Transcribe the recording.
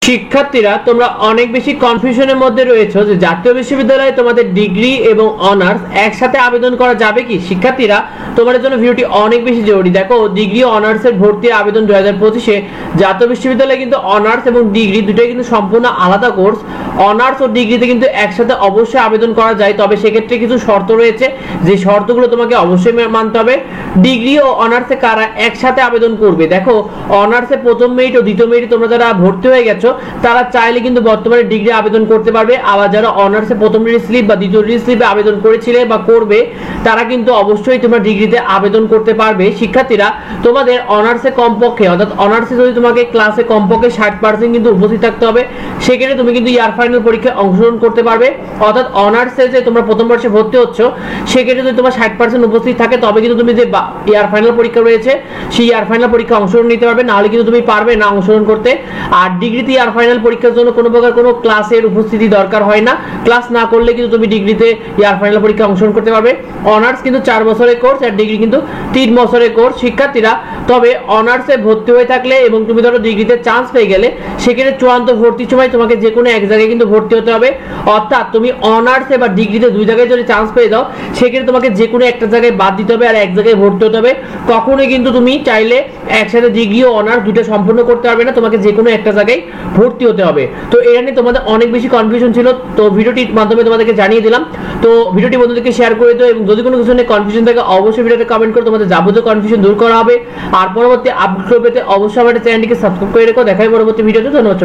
শিক্ষার্থীরা তোমরা অনেক বেশি কনফিউশনের মধ্যে রয়েছে যে জাতীয় বিশ্ববিদ্যালয়ে তোমাদের ডিগ্রি এবং অনার্স একসাথে আবেদন করা যাবে কি। শিক্ষার্থীরা তোমাদের জন্য ভিডিওটি অনেক বেশি জরুরি। দেখো, ডিগ্রি ও অনার্সের ভর্তির আবেদন 2025-এ জাতীয় বিশ্ববিদ্যালয়ে কিন্তু অনার্স এবং ডিগ্রি দুটোই কিন্তু সম্পূর্ণ আলাদা কোর্স। অনার্স ও ডিগ্রিতে কিন্তু একসাথে অবশ্যই আবেদন করা যায়, তবে সেক্ষেত্রে কিছু শর্ত রয়েছে, যে শর্তগুলো তোমাকে অবশ্যই মানতে হবে। ডিগ্রি ও অনার্সে কারা একসাথে আবেদন করবে? দেখো, অনার্সে প্রথম মেরিট ও দ্বিতীয় মেরিট তোমরা যারা ভর্তি হয়ে গেছো তারা চাইলে কিন্তু বর্তমানে ডিগ্রি আবেদন করতে পারবে। আবার যারা অনার্সে প্রথম মেরিট স্লিপ বা দ্বিতীয় মেরিট স্লিপে আবেদন করেছিলে বা করবে, তারা কিন্তু অবশ্যই তোমরা ডিগ্রিতে আবেদন করতে পারবে। শিক্ষার্থীরা, তোমাদের অনার্সে কমপক্ষে, অর্থাৎ অনার্সে যদি তোমাকে ক্লাসে কমপক্ষে 60% কিন্তু উপস্থিত থাকতে হবে, সেক্ষেত্রে তুমি কিন্তু ইয়ার ফাইনাল পরীক্ষায় অংশগ্রহণ করতে পারবে। অর্থাৎ অনার্সে যে তোমরা প্রথম বর্ষে ভর্তি হচ্ছ, সেক্ষেত্রে যদি তোমার 60% উপস্থিত থাকে তবে কিন্তু তুমি যে ইয়ার ফাইনাল পরীক্ষা রয়েছে সেই ইয়ার ফাইনাল পরীক্ষা অংশগ্রহণ নিতে পারবে, নাহলে কিন্তু তুমি পারবে না অংশগ্রহণ করতে। আর ডিগ্রিতে ইয়ার ফাইনাল পরীক্ষার জন্য কোনো প্রকার কোনো ক্লাসের উপস্থিতি দরকার হয় না। ক্লাস না করলে কিন্তু তুমি ডিগ্রিতে ইয়ার ফাইনাল পরীক্ষা অংশগ্রহণ করতে পারবে। অনার্স কিন্তু 4 বছরের কোর্স আর ডিগ্রি কিন্তু 3 বছরের কোর্স। শিক্ষার্থীরা, তবে অনার্সে ভর্তি হয়ে থাকলে এবং তুমি ধরো ডিগ্রিতে চান্স পেয়ে গেলে, সেক্ষেত্রে চূড়ান্ত ভর্তির সময় তোমাকে যে কোনো এক জায়গায় কিন্তু ভর্তি হতে হবে। অর্থাৎ তুমি অনার্সে বা ডিগ্রিতে দুই জায়গায় যদি চান্স পেয়ে দাও, সেক্ষেত্রে তোমাকে যে কোনো একটা জায়গায় বাদ দিতে হবে আর এক জায়গায় ভর্তি হতে হবে। কখনোই কিন্তু তুমি চাইলে একসাথে ডিগ্রি ও অনার্স দুটো সম্পূর্ণ করতে পারবে না, তোমাকে যে কোনো একটা জায়গায় ভর্তি হতে হবে। তো এটা নিয়ে তোমাদের অনেক বেশি কনফিউশন ছিল, তো ভিডিওটির মাধ্যমে তোমাদেরকে জানিয়ে দিলাম। তো ভিডিওটি বন্ধুদেরকে শেয়ার করে দিও, এবং যদি কোনো কিছু নিয়ে কনফিউশন থাকে অবশ্যই ভিডিওতে কমেন্ট করে তোমাদের যাবতীয় কনফিউশন দূর করা হবে। আর পরবর্তী আপডেট পেতে অবশ্যই আমাদের চ্যানেলটিকে সাবস্ক্রাইব করে রেখো। দেখাই পরবর্তী ভিডিওতে। ধন্যবাদ।